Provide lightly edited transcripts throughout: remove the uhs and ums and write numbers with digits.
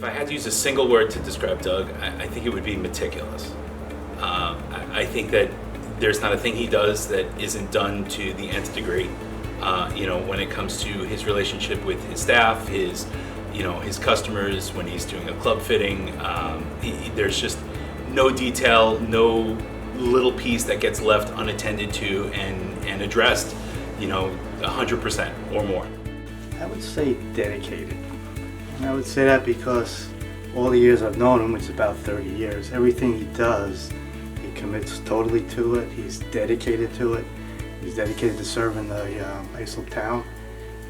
I had to use a single word to describe Doug, I think it would be meticulous. I think that there's not a thing he does that isn't done to the nth degree. When it comes to his relationship with his staff, his customers, when he's doing a club fitting, there's just no detail, no little piece that gets left unattended to and addressed, 100% or more. I would say dedicated. And I would say that because all the years I've known him, which is about 30 years, everything he does, he commits totally to it. He's dedicated to it. He's dedicated to serving the Islip town,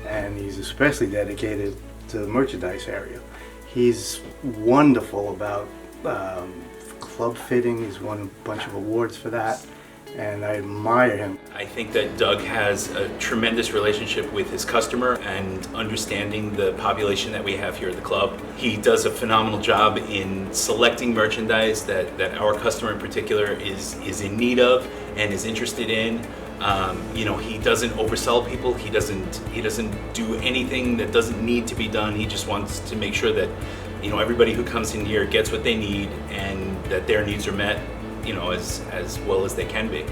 and he's especially dedicated to the merchandise area. He's wonderful about club fitting. He's won a bunch of awards for that, and I admire him. I think that Doug has a tremendous relationship with his customer and understanding the population that we have here at the club. He does a phenomenal job in selecting merchandise that our customer in particular is in need of and is interested in. He doesn't oversell people. He doesn't do anything that doesn't need to be done. He just wants to make sure that everybody who comes in here gets what they need and that their needs are met, as well as they can be.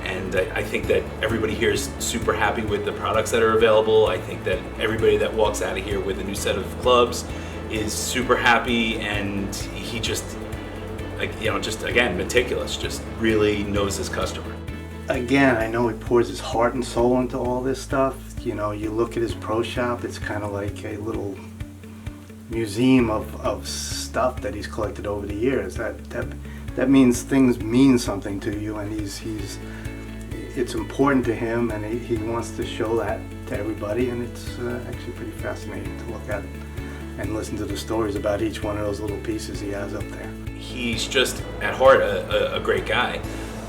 And I think that everybody here is super happy with the products that are available. I think that everybody that walks out of here with a new set of clubs is super happy, and he just again, meticulous, just really knows his customer. Again, I know he pours his heart and soul into all this stuff. You look at his pro shop, it's kind of like a little museum of stuff that he's collected over the years. That means things mean something to you, and it's important to him, and he wants to show that to everybody, and it's actually pretty fascinating to look at and listen to the stories about each one of those little pieces he has up there. He's just at heart a great guy.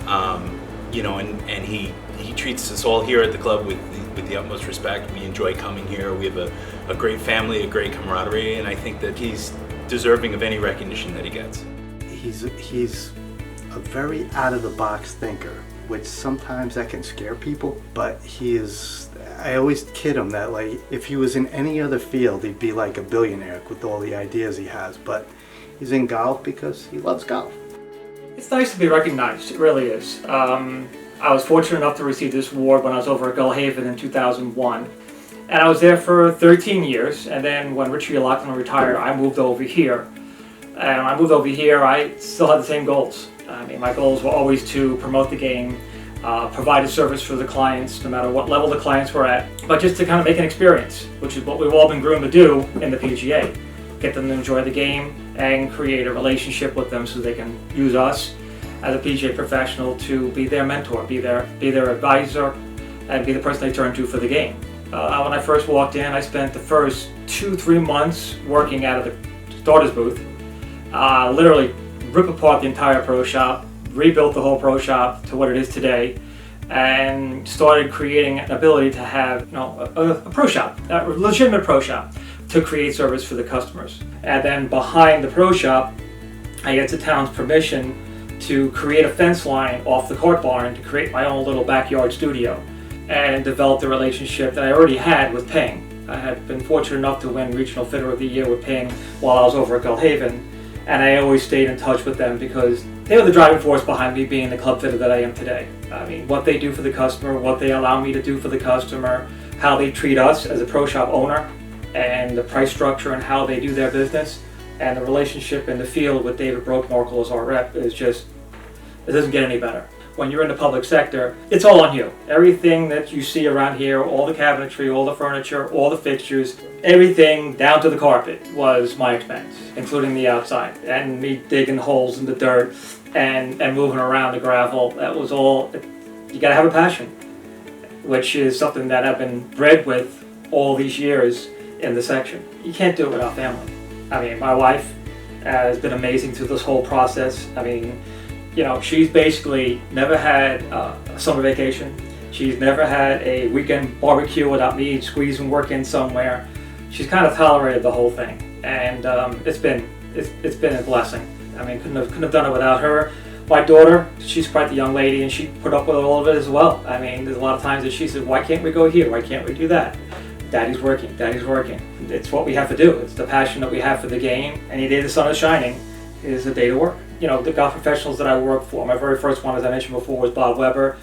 And he treats us all here at the club with the utmost respect. We enjoy coming here. We have a great family, a great camaraderie, and I think that he's deserving of any recognition that he gets. He's a very out-of-the-box thinker, which sometimes that can scare people, but I always kid him that, like, if he was in any other field, he'd be like a billionaire with all the ideas he has, but he's in golf because he loves golf. It's nice to be recognized, it really is. I was fortunate enough to receive this award when I was over at Gullhaven in 2001. And I was there for 13 years, and then when Richie Loughlin retired, I moved over here. And when I moved over here, I still had the same goals. I mean, my goals were always to promote the game, provide a service for the clients, no matter what level the clients were at, but just to kind of make an experience, which is what we've all been groomed to do in the PGA. Get them to enjoy the game and create a relationship with them so they can use us as a PGA professional to be their mentor, be their advisor, and be the person they turn to for the game. When I first walked in, I spent the first 2-3 months working out of the starters booth, literally rip apart the entire pro shop, rebuilt the whole pro shop to what it is today, and started creating an ability to have a pro shop, a legitimate pro shop, to create service for the customers. And then behind the pro shop, I get the town's permission to create a fence line off the cart barn to create my own little backyard studio and develop the relationship that I already had with Ping. I had been fortunate enough to win Regional Fitter of the Year with Ping while I was over at Gullhaven, and I always stayed in touch with them because they were the driving force behind me being the club fitter that I am today. I mean, what they do for the customer, what they allow me to do for the customer, how they treat us as a pro shop owner, and the price structure and how they do their business, and the relationship in the field with David Brokemarkle as our rep is just, it doesn't get any better. When you're in the public sector, it's all on you. Everything that you see around here, all the cabinetry, all the furniture, all the fixtures, everything down to the carpet was my expense, including the outside, and me digging holes in the dirt and moving around the gravel. That was all, you gotta have a passion, which is something that I've been bred with all these years in the section. You can't do it without family. I mean, my wife has been amazing through this whole process. I mean, she's basically never had a summer vacation. She's never had a weekend barbecue without me squeezing work in somewhere. She's kind of tolerated the whole thing, and it's been a blessing. I mean, couldn't have done it without her. My daughter, she's quite the young lady, and she put up with all of it as well. I mean, there's a lot of times that she said, "Why can't we go here? Why can't we do that?" Daddy's working, Daddy's working. It's what we have to do. It's the passion that we have for the game. Any day the sun is shining is a day to work. You know, the golf professionals that I work for, my very first one, as I mentioned before, was Bob Weber.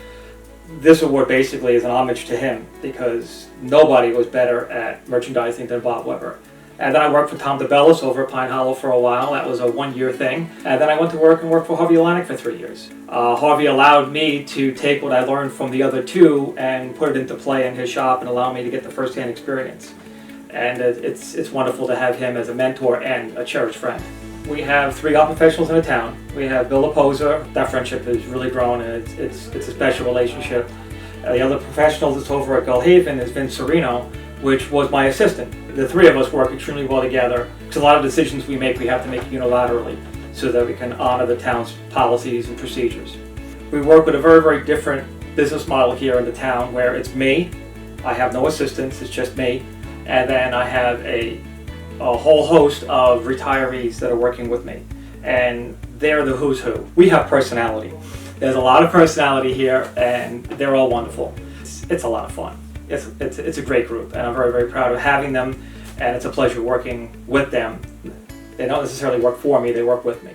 This award basically is an homage to him because nobody was better at merchandising than Bob Weber. And then I worked for Tom DeBellis over at Pine Hollow for a while. That was a one-year thing. And then I went to work for Harvey Atlantic for 3 years. Harvey allowed me to take what I learned from the other two and put it into play in his shop and allow me to get the first-hand experience. And it's wonderful to have him as a mentor and a cherished friend. We have 3 golf professionals in the town. We have Bill Laposa. That friendship has really grown, and it's a special relationship. The other professional that's over at Gull Haven is Vince Serino, which was my assistant. The 3 of us work extremely well together because a lot of decisions we make have to make unilaterally so that we can honor the town's policies and procedures. We work with a very, very different business model here in the town where it's me, I have no assistants, it's just me, and then I have a whole host of retirees that are working with me, and they're the who's who. We have personality. There's a lot of personality here, and they're all wonderful. It's a lot of fun. It's a great group, and I'm very, very proud of having them, and it's a pleasure working with them. They don't necessarily work for me, they work with me.